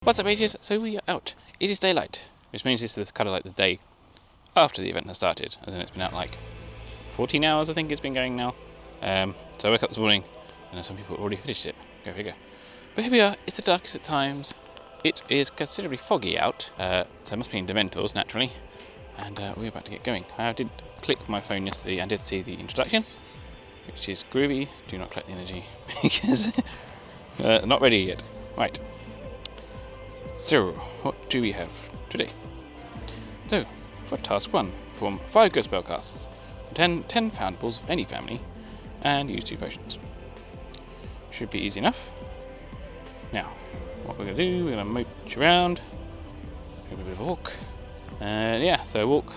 What's up, ages? So we are out. It is daylight, which means this is kind of like the day after the event has started, as in it's been out like 14 hours, I think it's been going now. So I woke up this morning, and some people already finished it. Go figure. But here we are. It's the darkest at times. It is considerably foggy out, so it must be in Dementors naturally, and we're about to get going. I did click my phone yesterday and did see the introduction, which is groovy. Do not collect the energy because not ready yet. Right. So, what do we have today? So, for task 1, perform 5 good spellcasts, 10 foundables of any family, and use 2 potions. Should be easy enough. Now, what we're going to do, we're going to mooch around, do a bit of a walk, and yeah, so walk,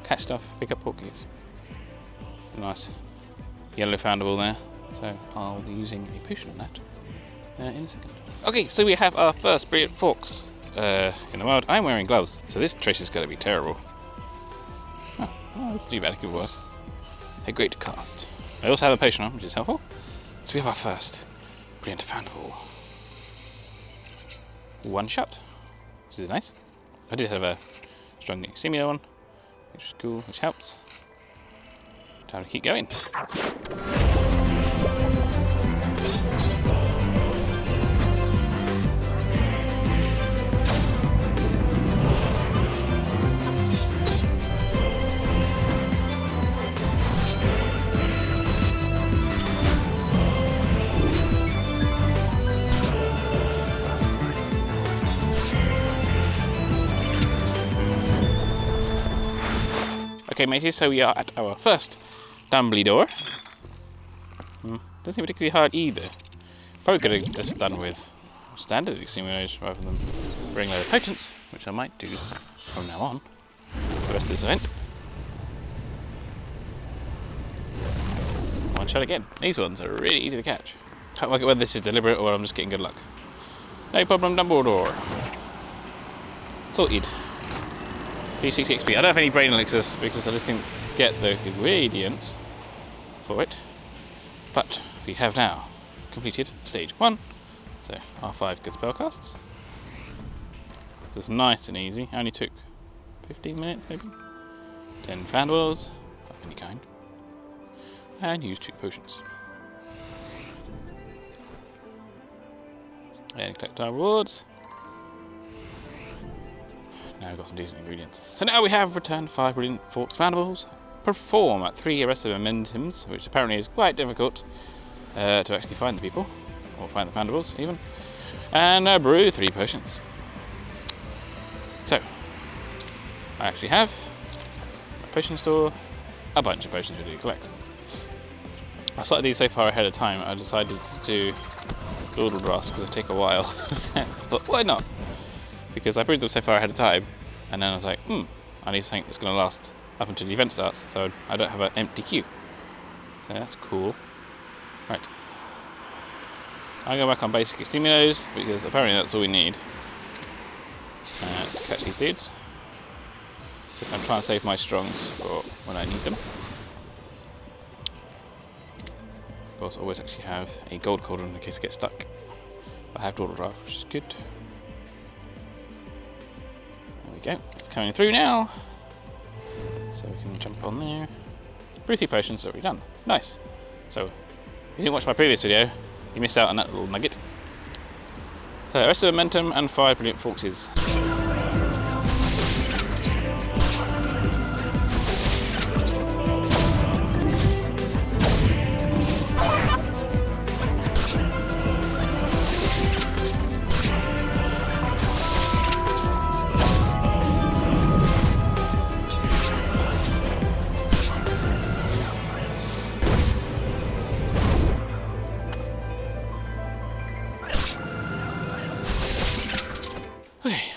catch stuff, pick up Portkeys. Nice yellow foundable there, so I'll be using a potion on that in a second. Okay, so we have our first brilliant forks in the world. I'm wearing gloves, so this trace is going to be terrible. Oh, that's too bad if it was. A great cast. I also have a potion on, which is helpful. So we have our first brilliant foundable. One shot, which is nice. I did have a strong Simio one, which is cool, which helps. Time to keep going. Okay, mateys, so we are at our first Dumbledore. Doesn't seem particularly hard either. Probably could have just done with standard Exterminators rather than bring a load of potents, which I might do from now on for the rest of this event. One shot again. These ones are really easy to catch. Can't work out whether this is deliberate or I'm just getting good luck. No problem, Dumbledore. Sorted. P60 XP. I don't have any brain elixirs because I just didn't get the ingredients for it. But we have now completed stage 1. So our 5 good spellcasts. This is nice and easy. Only took 15 minutes maybe. 10 foundables of any kind. And use 2 potions. And collect our rewards. Now we've got some decent ingredients. So now we have returned 5 brilliant forks foundables. Perform at 3 Arresto Momentums, which apparently is quite difficult to actually find the people, or find the foundables even. And brew 3 potions. So, I actually have a potion store, a bunch of potions ready to collect. I started these so far ahead of time, I decided to do Doodle Drafts because they take a while. But why not? Because I brewed them so far ahead of time, and then I was like, I need something that's going to last up until the event starts, so I don't have an empty queue. So that's cool. Right. I'll go back on basic Exterminators, because apparently that's all we need to catch these dudes. So I'm trying to save my strongs for when I need them. Of course, I always actually have a gold cauldron in case I get stuck. I have Doodle Draft, which is good. There we go, it's coming through now. So we can jump on there. Brew 3 potions already done. Nice. So, if you didn't watch my previous video, you missed out on that little nugget. So, Arresto Momentum and 5 brilliant forces.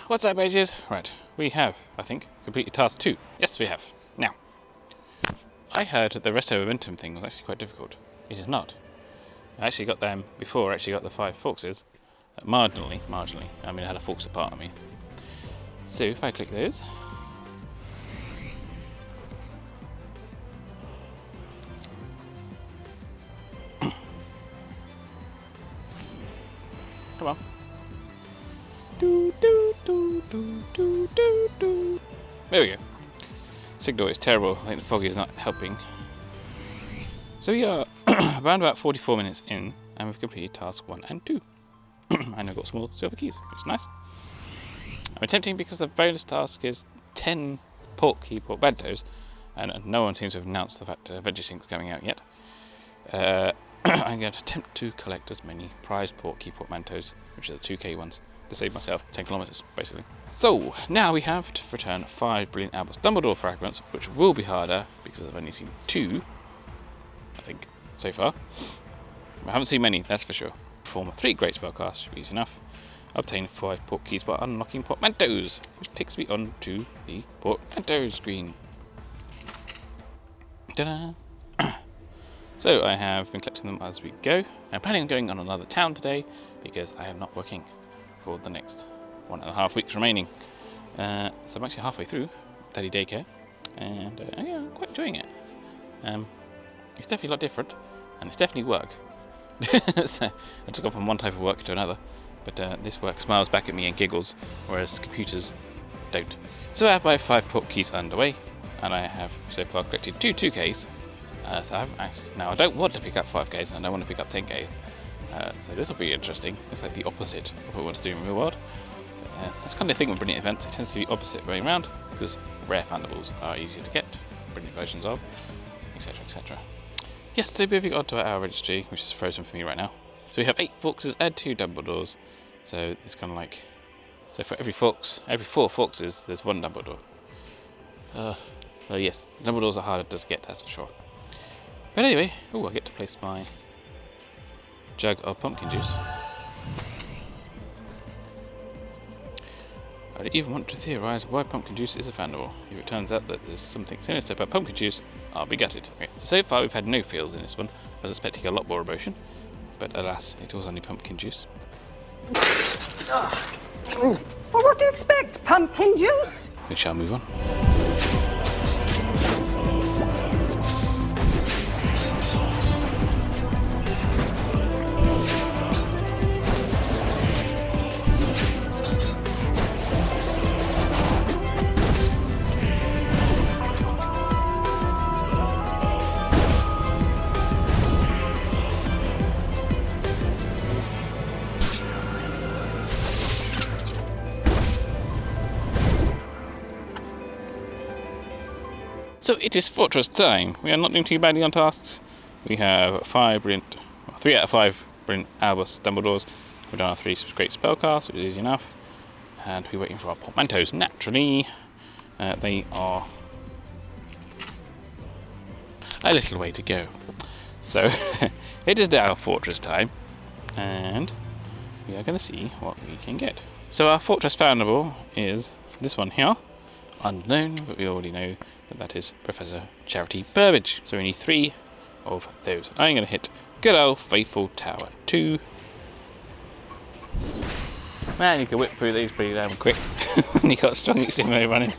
What's up, ages? Right, we have, I think, completed task 2. Yes, we have. Now, I heard that the Arresto Momentum thing was actually quite difficult. It is not. I actually got them before I actually got the 5 forkses. Marginally. I mean, I had a forks apart, So, if I click those. Come on. There we go. Signal is terrible. I think the fog is not helping. So we are around about 44 minutes in, and we've completed task 1 and 2. And I've got some more silver keys, which is nice. I'm attempting because the bonus task is 10 Portkey portmanteaus, and no one seems to have announced the fact Vegisync's coming out yet. I'm going to attempt to collect as many prize Portkey portmanteaus, which are the 2k ones, to save myself 10 kilometers, basically. So, now we have to return 5 brilliant Albus Dumbledore fragments, which will be harder, because I've only seen 2, I think, so far. I haven't seen many, that's for sure. Perform 3 great spellcasts should be easy enough. Obtain 5 Portkeys by unlocking portmanteaus, which takes me on to the portmanteau screen. Ta-da! So I have been collecting them as we go. I'm planning on going on another town today because I am not working for the next 1.5 weeks remaining. So I'm actually halfway through Daddy Daycare, and yeah, I'm quite enjoying it. It's definitely a lot different, and it's definitely work. So I took off from one type of work to another, but this work smiles back at me and giggles, whereas computers don't. So I have my 5 Portkeys underway, and I have so far collected 2 2Ks. So I haven't now I don't want to pick up 5Ks, and I don't want to pick up 10Ks. So this will be interesting. It's like the opposite of what I want to do in real world. That's kind of the thing with brilliant events. It tends to be opposite way around, because rare fundables are easier to get, brilliant versions of, etc, etc. Yes, so moving on to our registry, which is frozen for me right now. So we have 8 Foxes and 2 Dumbledores. So it's kind of like, so for every 4 Foxes, there's 1 Dumbledore. Yes, Dumbledores are harder to get, that's for sure. But anyway, I get to place my jug of pumpkin juice. I don't even want to theorise why pumpkin juice is a Fandable. If it turns out that there's something sinister about pumpkin juice, I'll be gutted. Okay, so far we've had no feels in this one. I was expecting a lot more emotion, but alas, it was only pumpkin juice. Well, what do you expect? Pumpkin juice? We shall move on. So it is Fortress time. We are not doing too badly on tasks. We have 3 out of 5 brilliant Albus Dumbledores. We've done our 3 great spellcasts, which is easy enough. And we're waiting for our portmanteaus. Naturally, they are a little way to go. So it is now Fortress time, and we are going to see what we can get. So our Fortress Foundable is this one here. Unknown, but we already know that that is Professor Charity Burbage. So we need 3 of those. I'm going to hit good old Faithful Tower 2. Man, you can whip through these pretty damn quick. And you got strong extimo running.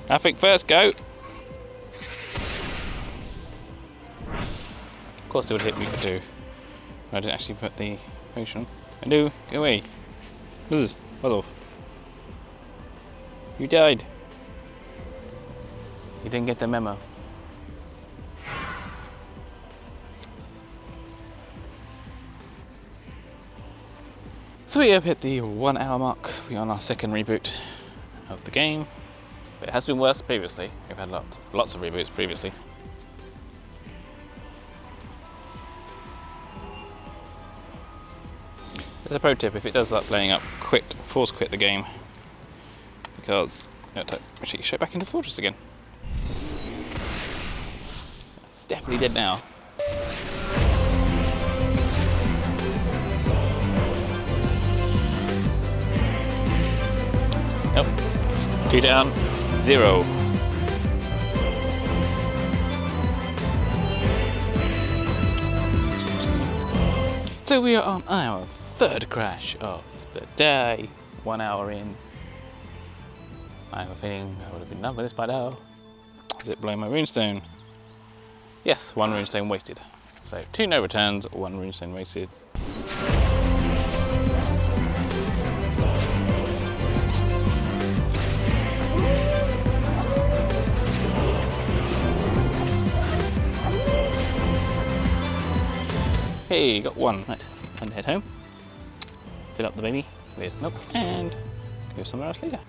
I think first go. Of course, it would hit me for 2. I didn't actually put the potion. I do. Go away. Buzz off. You died. You didn't get the memo. So we have hit the 1 hour mark. We're on our second reboot of the game. But it has been worse previously. We've had lots of reboots previously. As a pro tip, if it does start playing up, force quit the game, because it'll take you straight back into the fortress again. Definitely did now. Nope. 2 down, 0. So we are on our 3rd crash of the day, 1 hour in. I have a feeling I would have been done with this by now. Is it blowing my runestone? Yes, 1 runestone wasted. So 2 no returns, 1 runestone wasted. Hey, got one. Right, time to head home. Fill up the baby with milk and go somewhere else later.